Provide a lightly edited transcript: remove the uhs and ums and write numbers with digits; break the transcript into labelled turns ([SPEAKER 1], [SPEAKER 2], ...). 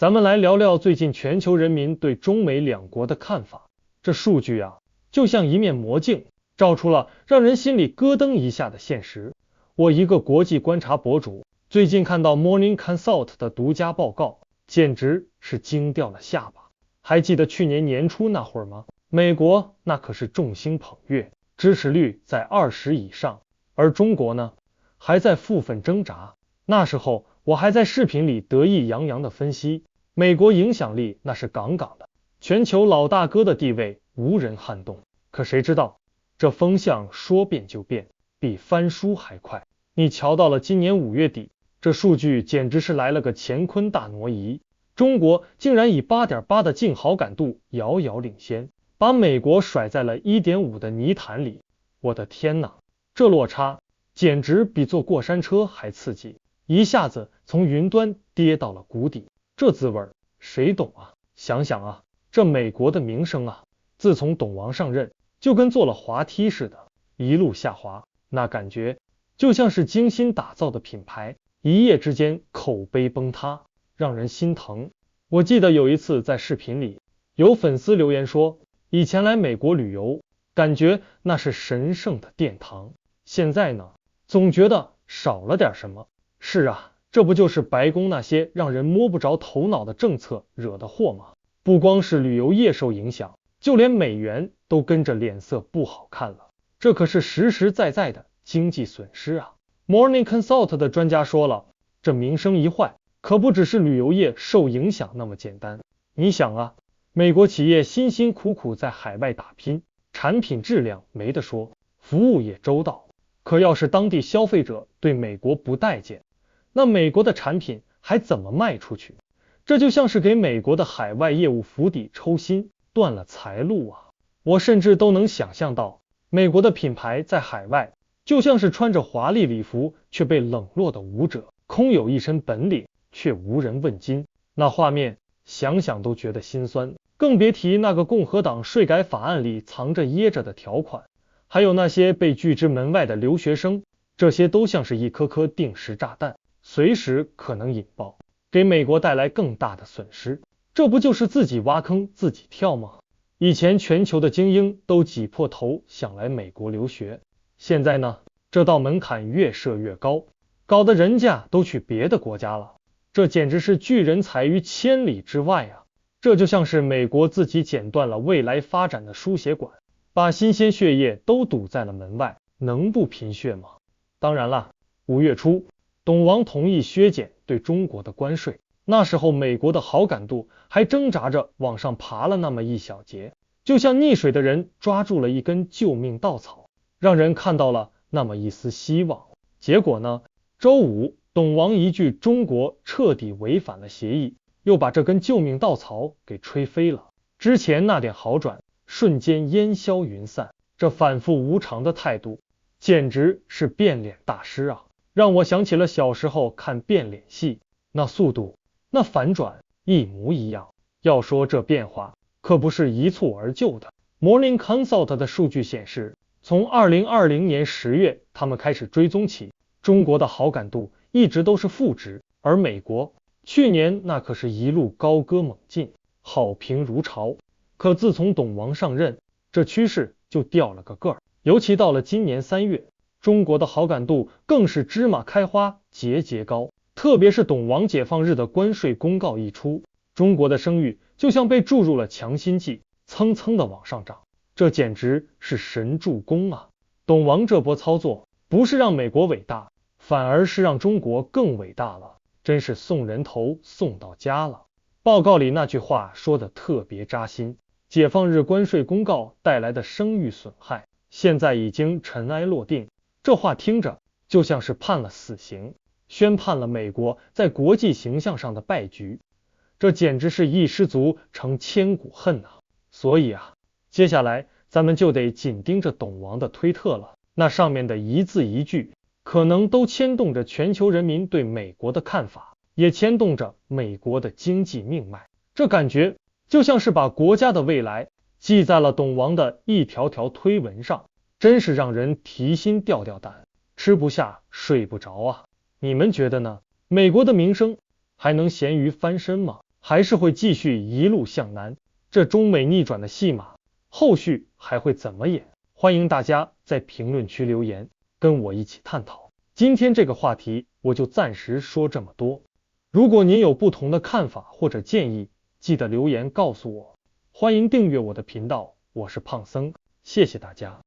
[SPEAKER 1] 咱们来聊聊最近全球人民对中美两国的看法。这数据啊，就像一面魔镜，照出了让人心里咯噔一下的现实。我一个国际观察博主，最近看到 Morning Consult 的独家报告，简直是惊掉了下巴。还记得去年年初那会儿吗？美国那可是众星捧月，支持率在20以上，而中国呢，还在负分挣扎。那时候我还在视频里得意洋洋地分析，美国影响力那是杠杠的，全球老大哥的地位无人撼动。可谁知道，这风向说变就变，比翻书还快。你瞧到了今年5月底，这数据简直是来了个乾坤大挪移，中国竟然以 8.8 的净好感度遥遥领先，把美国甩在了 1.5 的泥潭里。我的天哪，这落差简直比坐过山车还刺激，一下子从云端跌到了谷底，这滋味谁懂啊？想想啊，这美国的名声啊，自从董王上任就跟坐了滑梯似的，一路下滑，那感觉就像是精心打造的品牌，一夜之间口碑崩塌，让人心疼。我记得有一次在视频里，有粉丝留言说，以前来美国旅游，感觉那是神圣的殿堂，现在呢，总觉得少了点什么。是啊，这不就是白宫那些让人摸不着头脑的政策惹的祸吗？不光是旅游业受影响，就连美元都跟着脸色不好看了，这可是实实在在的经济损失啊。Morning Consult 的专家说了，这名声一坏，可不只是旅游业受影响那么简单。你想啊，美国企业辛辛苦苦在海外打拼，产品质量没得说，服务也周到，可要是当地消费者对美国不待见，那美国的产品还怎么卖出去？这就像是给美国的海外业务釜底抽薪，断了财路啊。我甚至都能想象到，美国的品牌在海外就像是穿着华丽礼服却被冷落的舞者，空有一身本领却无人问津，那画面想想都觉得心酸。更别提那个共和党税改法案里藏着掖着的条款，还有那些被拒之门外的留学生，这些都像是一颗颗定时炸弹，随时可能引爆，给美国带来更大的损失。这不就是自己挖坑自己跳吗？以前全球的精英都挤破头想来美国留学，现在呢，这道门槛越设越高，搞得人家都去别的国家了，这简直是拒人才于千里之外啊！这就像是美国自己剪断了未来发展的输血管，把新鲜血液都堵在了门外，能不贫血吗？当然了，5月初，董王同意削减对中国的关税，那时候美国的好感度还挣扎着往上爬了那么一小截，就像溺水的人抓住了一根救命稻草，让人看到了那么一丝希望。结果呢，周五，董王一句中国彻底违反了协议，又把这根救命稻草给吹飞了，之前那点好转瞬间烟消云散，这反复无常的态度简直是变脸大师啊，让我想起了小时候看变脸戏，那速度那反转一模一样。要说这变化可不是一蹴而就的。 Morning Consult 的数据显示，从2020年10月他们开始追踪起，中国的好感度一直都是负值，而美国去年那可是一路高歌猛进，好评如潮。可自从董王上任，这趋势就掉了个个儿，尤其到了今年3月，中国的好感度更是芝麻开花节节高，特别是董王解放日的关税公告一出，中国的声誉就像被注入了强心剂，蹭蹭的往上涨，这简直是神助攻啊！董王这波操作不是让美国伟大，反而是让中国更伟大了，真是送人头送到家了。报告里那句话说的特别扎心，解放日关税公告带来的声誉损害，现在已经尘埃落定。这话听着就像是判了死刑，宣判了美国在国际形象上的败局，这简直是一失足成千古恨啊！所以啊，接下来咱们就得紧盯着董王的推特了，那上面的一字一句可能都牵动着全球人民对美国的看法，也牵动着美国的经济命脉。这感觉就像是把国家的未来记在了董王的一条条推文上，真是让人提心吊吊胆，吃不下睡不着啊！你们觉得呢？美国的名声还能咸鱼翻身吗？还是会继续一路向南？这中美逆转的戏码，后续还会怎么演？欢迎大家在评论区留言，跟我一起探讨。今天这个话题我就暂时说这么多。如果您有不同的看法或者建议，记得留言告诉我。欢迎订阅我的频道，我是胖僧，谢谢大家。